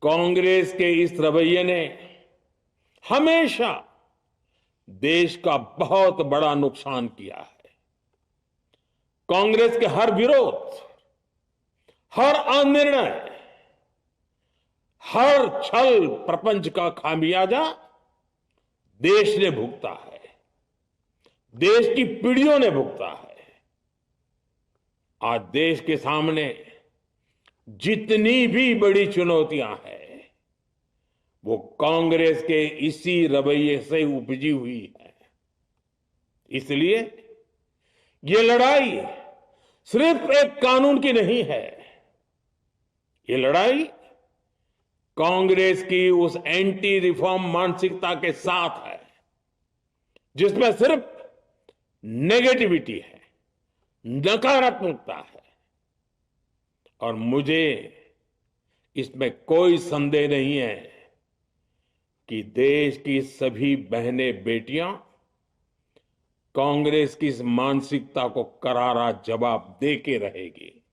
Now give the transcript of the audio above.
कांग्रेस के इस रवैये ने हमेशा देश का बहुत बड़ा नुकसान किया है। कांग्रेस के हर विरोध, हर अनिर्णय, हर छल प्रपंच का खामियाजा देश ने भुगता है, देश की पीढ़ियों ने भुगता है। आज देश के सामने जितनी भी बड़ी चुनौतियां हैं, वो कांग्रेस के इसी रवैये से उपजी हुई है। इसलिए ये लड़ाई सिर्फ एक कानून की नहीं है, ये लड़ाई कांग्रेस की उस एंटी रिफॉर्म मानसिकता के साथ है, जिसमें सिर्फ नेगेटिविटी है, नकारात्मकता है। और मुझे इसमें कोई संदेह नहीं है कि देश की सभी बहनें बेटियां कांग्रेस की इस मानसिकता को करारा जवाब दे के रहेगी।